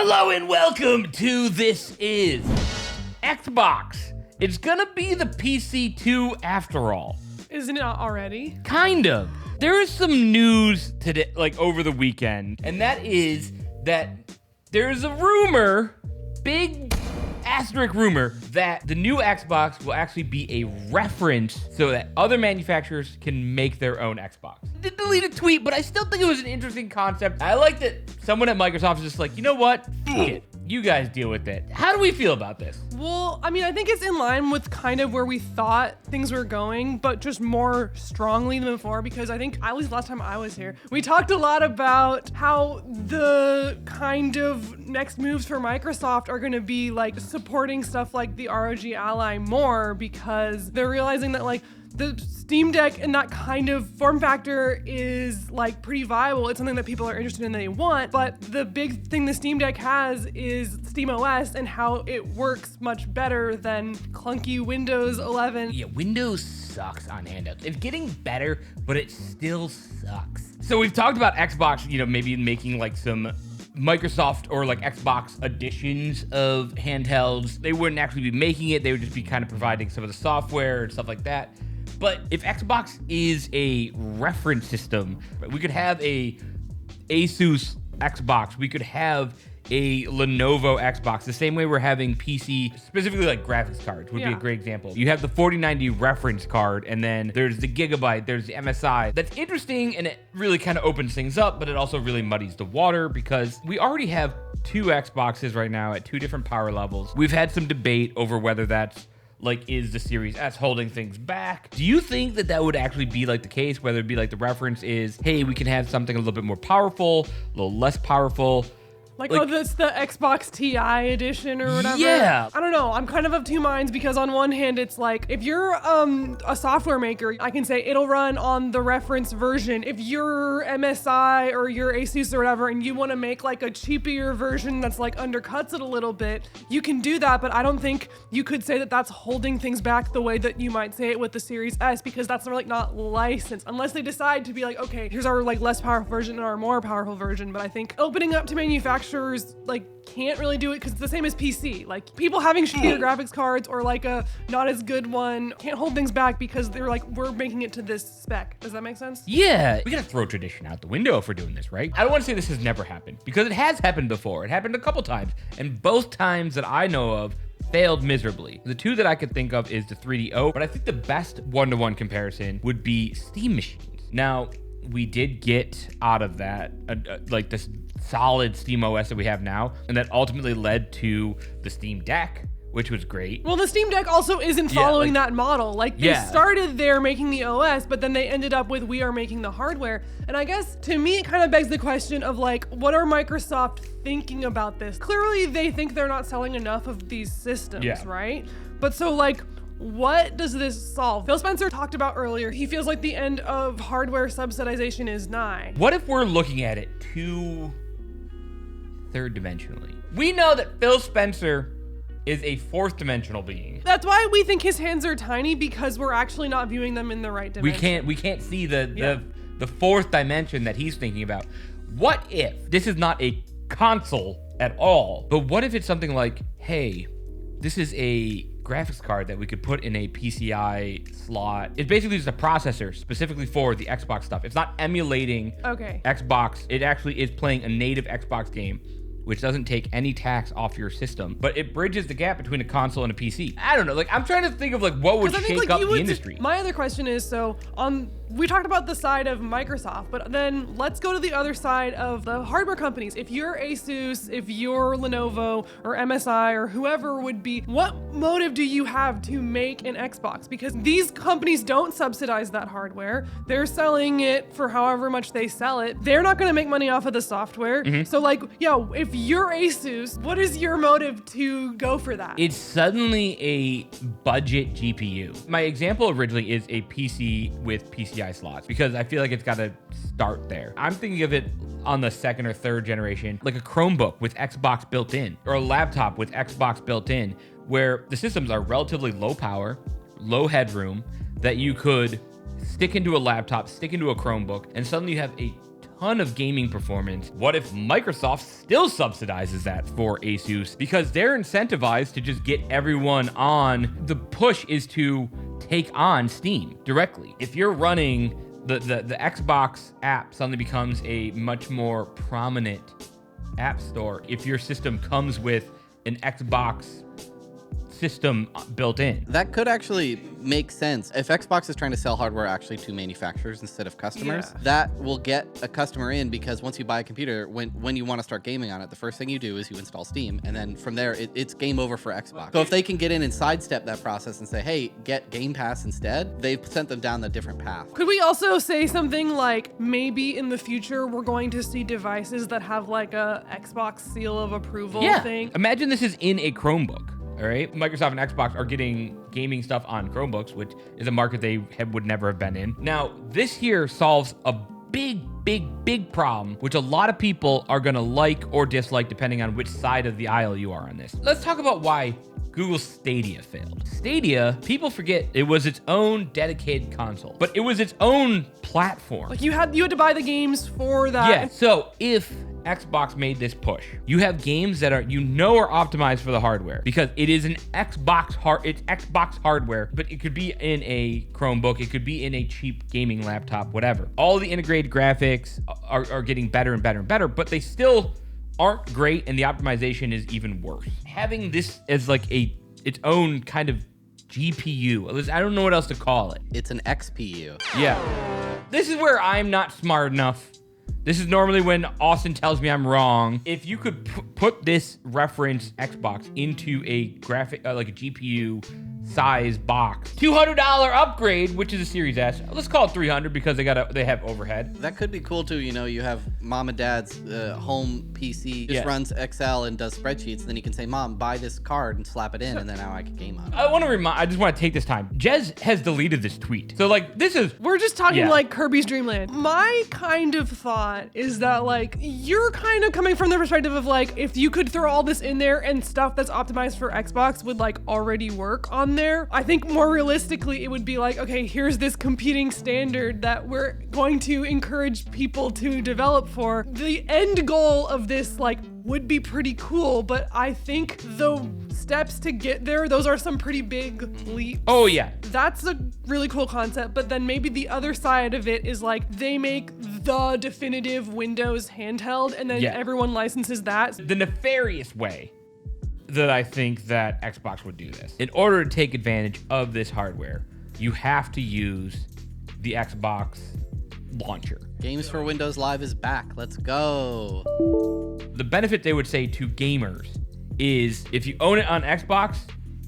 Hello and welcome to This Is Xbox. It's gonna be the PC2 after all. Isn't it already? Kind of. There is some news today, like over the weekend, and that is that there's a rumor, big asterisk rumor, that the new Xbox will actually be a reference so that other manufacturers can make their own Xbox. I did delete a tweet, but I still think it was an interesting concept. I like that someone at Microsoft is just like, you know what? Fuck it. You guys deal with it. How do we feel about this? Well, I mean, I think it's in line with kind of where we thought things were going, but just more strongly than before, because I think, at least last time I was here, we talked a lot about how the kind of next moves for Microsoft are going to be like supporting stuff like the ROG Ally more, because they're realizing that like the Steam Deck and that kind of form factor is like pretty viable. It's something that people are interested in, they want, but the big thing the Steam Deck has is Steam OS and how it works much better than clunky Windows 11. Yeah, Windows sucks on handhelds. It's getting better, but it still sucks. So we've talked about Xbox, maybe making like some Microsoft or like Xbox editions of handhelds. They wouldn't actually be making it. They would just be kind of providing some of the software and stuff like that. But if Xbox is a reference system, we could have a Asus Xbox. We could have a Lenovo Xbox, the same way we're having PC, specifically like graphics cards would be a great example. You have the 4090 reference card, and then there's the Gigabyte, there's the MSI. That's interesting, and it really kind of opens things up, but it also really muddies the water because we already have two Xboxes right now at two different power levels. We've had some debate over whether that's is the Series S holding things back? Do you think that that would actually be like the case, whether it be like the reference is, hey, we can have something a little bit more powerful, a little less powerful? Oh, that's the Xbox TI edition or whatever? Yeah. I don't know. I'm kind of two minds because on one hand, it's like, if you're a software maker, I can say it'll run on the reference version. If you're MSI or you're Asus or whatever, and you want to make like a cheaper version that's like undercuts it a little bit, you can do that. But I don't think you could say that that's holding things back the way that you might say it with the Series S, because that's like not licensed unless they decide to be like, okay, here's our like less powerful version and our more powerful version. But I think opening up to manufacturers can't really do it because it's the same as PC. Like, people having shittier graphics cards or like a not as good one can't hold things back because they're like, we're making it to this spec. Does that make sense? Yeah. We gotta throw tradition out the window if we're doing this, right? I don't want to say this has never happened, because it has happened before. It happened a couple times, and both times that I know of failed miserably. The two that I could think of is the 3DO, but I think the best one-to-one comparison would be Steam machines. Now, we did get out of that, like this solid Steam OS that we have now, and that ultimately led to the Steam Deck, which was great. Well, the Steam Deck also isn't following that model. Like, they started there making the OS, but then they ended up with, we are making the hardware. And I guess, to me, it kind of begs the question of like, what are Microsoft thinking about this? Clearly, they think they're not selling enough of these systems, right? But so like, what does this solve? Phil Spencer talked about earlier, he feels like the end of hardware subsidization is nigh. What if we're looking at it too third dimensionally? We know that Phil Spencer is a fourth dimensional being. That's why we think his hands are tiny, because we're actually not viewing them in the right dimension. We can't see the fourth dimension that he's thinking about. What if this is not a console at all, but what if it's something like, hey, this is a graphics card that we could put in a PCI slot. It's basically just a processor specifically for the Xbox stuff. It's not emulating Xbox. It actually is playing a native Xbox game, which doesn't take any tax off your system, but it bridges the gap between a console and a PC. I don't know. Like, I'm trying to think of like what would shake up the industry. My other question is, so we talked about the side of Microsoft, but then let's go to the other side of the hardware companies. If you're Asus, if you're Lenovo or MSI or whoever would be, what motive do you have to make an Xbox? Because these companies don't subsidize that hardware. They're selling it for however much they sell it. They're not gonna make money off of the software. So like, if you're Asus, what is your motive to go for that? It's suddenly a budget GPU. My example originally is a PC with PCI slots, because I feel like it's got to start there. I'm thinking of it on the second or third generation, like a Chromebook with Xbox built in, or a laptop with Xbox built in, where the systems are relatively low power, low headroom, that you could stick into a laptop, stick into a Chromebook, and suddenly you have a ton of gaming performance. What if Microsoft still subsidizes that for Asus? Because they're incentivized to just get everyone on. The push is to take on Steam directly. If you're running the Xbox app suddenly becomes a much more prominent app store if your system comes with an Xbox system built in. That could actually make sense. If Xbox is trying to sell hardware actually to manufacturers instead of customers, that will get a customer in, because once you buy a computer, when you want to start gaming on it, the first thing you do is you install Steam, and then from there, it's game over for Xbox. So if they can get in and sidestep that process and say, hey, get Game Pass instead, they've sent them down a different path. Could we also say something like, maybe in the future, we're going to see devices that have like a Xbox seal of approval thing? Imagine this is in a Chromebook. All right, Microsoft and Xbox are getting gaming stuff on Chromebooks, which is a market they would never have been in. Now, this here solves a big problem, which a lot of people are gonna like or dislike depending on which side of the aisle you are on this. Let's talk about why Google Stadia failed. Stadia, people forget it was its own dedicated console, but it was its own platform. Like you had to buy the games for that. Yeah, so if Xbox made this push, you have games that are optimized for the hardware, because it is it's Xbox hardware, but it could be in a Chromebook, it could be in a cheap gaming laptop, whatever. All the integrated graphics are getting better and better and better, but they still aren't great, and the optimization is even worse. Having this as like its own kind of GPU, I don't know what else to call it. It's an XPU. Yeah. This is where I'm not smart enough. This is normally when Austin tells me I'm wrong. If you could put this reference Xbox into a graphic, like a GPU size box, $200 upgrade, which is a Series S. Let's call it $300 because they have overhead. That could be cool too. You have mom and dad's home PC just runs Excel and does spreadsheets. Then you can say, Mom, buy this card and slap it in, and then now I can game on it. I just want to take this time. Jez has deleted this tweet. So we're just talking like Kirby's Dream Land. My kind of thought is that like you're kind of coming from the perspective of like, if you could throw all this in there and stuff that's optimized for Xbox would like already work on there. I think more realistically, it would be like, okay, here's this competing standard that we're going to encourage people to develop for. The end goal of this like would be pretty cool, but I think the steps to get there, those are some pretty big leaps. Oh yeah. That's a really cool concept, but then maybe the other side of it is like they make the definitive Windows handheld and then everyone licenses that. The nefarious way that I think that Xbox would do this. In order to take advantage of this hardware, you have to use the Xbox launcher. Games for Windows Live is back. Let's go. The benefit they would say to gamers is if you own it on Xbox,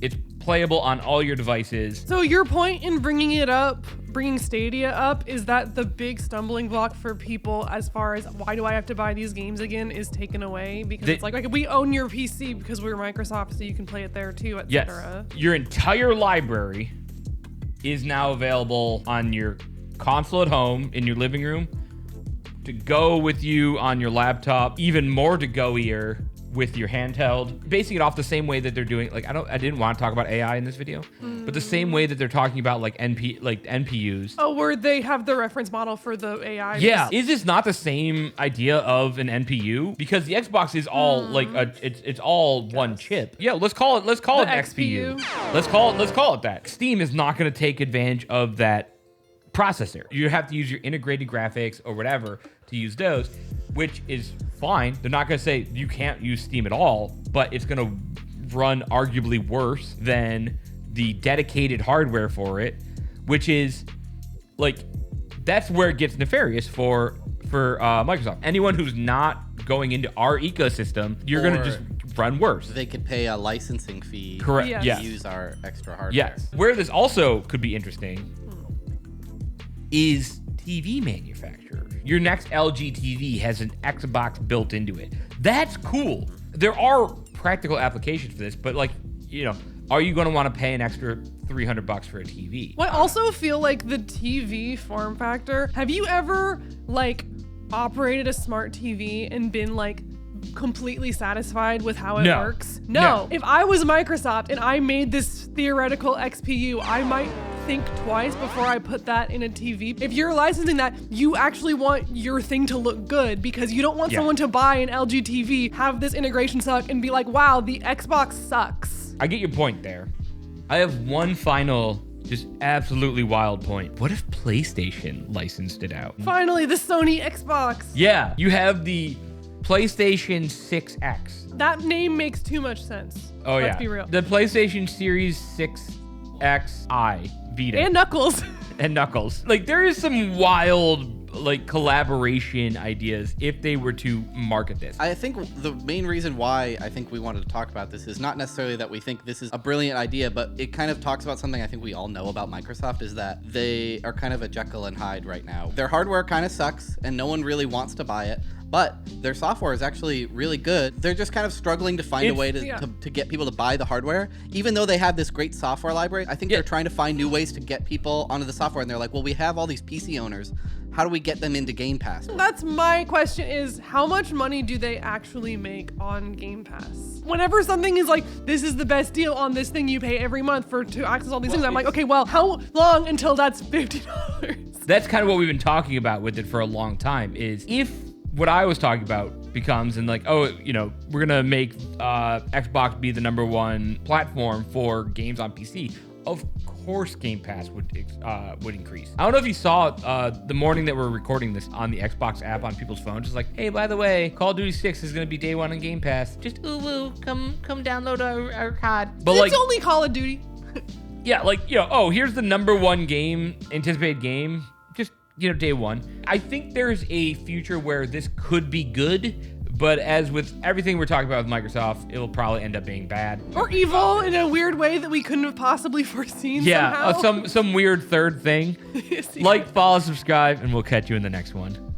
it's playable on all your devices. So your point in bringing Stadia up, is that the big stumbling block for people as far as why do I have to buy these games again is taken away? Because it's like we own your PC because we're Microsoft, so you can play it there too, etc. Yes. Your entire library is now available on your console at home, in your living room, to go with you on your laptop, even more to go here with your handheld, basing it off the same way that they're doing. Like I didn't want to talk about AI in this video, but the same way that they're talking about like NPUs. Oh, where they have the reference model for the AI. Yeah, is this not the same idea of an NPU? Because the Xbox is all like it's all one chip. Yeah, let's call it an XPU. Let's call it that. Steam is not going to take advantage of that processor. You have to use your integrated graphics or whatever to use those, which is fine. They're not going to say you can't use Steam at all, but it's going to run arguably worse than the dedicated hardware for it, which is like, that's where it gets nefarious for Microsoft. Anyone who's not going into our ecosystem, you're going to just run worse. They could pay a licensing fee. Correct. Yes. To Yes. use our extra hardware. Yes. Where this also could be interesting is TV manufacturers. Your next LG TV has an Xbox built into it. That's cool. There are practical applications for this, but like, are you going to want to pay an extra $300 for a TV? Well, I also feel like the TV form factor. Have you ever like operated a smart TV and been like completely satisfied with how it works? No. If I was Microsoft and I made this theoretical XPU, I might think twice before I put that in a TV. If you're licensing that, you actually want your thing to look good because you don't want someone to buy an LG TV, have this integration suck, and be like, wow, the Xbox sucks. I get your point there. I have one final, just absolutely wild point. What if PlayStation licensed it out? Finally, the Sony Xbox. Yeah, you have the PlayStation 6X. That name makes too much sense. Oh, Let's be real. The PlayStation Series 6XI Vita. And Knuckles. And Knuckles. Like, there is some wild, like, collaboration ideas if they were to market this. I think the main reason why I think we wanted to talk about this is not necessarily that we think this is a brilliant idea, but it kind of talks about something I think we all know about Microsoft, is that they are kind of a Jekyll and Hyde right now. Their hardware kind of sucks and no one really wants to buy it, but their software is actually really good. They're just kind of struggling to find a way to get people to buy the hardware, even though they have this great software library. I think they're trying to find new ways to get people onto the software, and they're like, well, we have all these PC owners. How do we get them into Game Pass? That's my question, is how much money do they actually make on Game Pass? Whenever something is like, this is the best deal on this thing you pay every month to access all these things, I'm like, okay, well, how long until that's $50? That's kind of what we've been talking about with it for a long time, is if what I was talking about becomes, and like, oh, you know, we're gonna make Xbox be the #1 platform for games on PC. Of course, Game Pass would increase. I don't know if you saw the morning that we're recording this on the Xbox app on people's phones. It's like, hey, by the way, Call of Duty 6 is gonna be day 1 on Game Pass. Just come download our COD. But It's only Call of Duty. Yeah, like, you know, oh, here's the #1 game, anticipated game. Just, you know, day 1. I think there's a future where this could be good, but as with everything we're talking about with Microsoft, it'll probably end up being bad. Or evil in a weird way that we couldn't have possibly foreseen somehow. Yeah, some weird third thing. Like, follow, subscribe, and we'll catch you in the next one.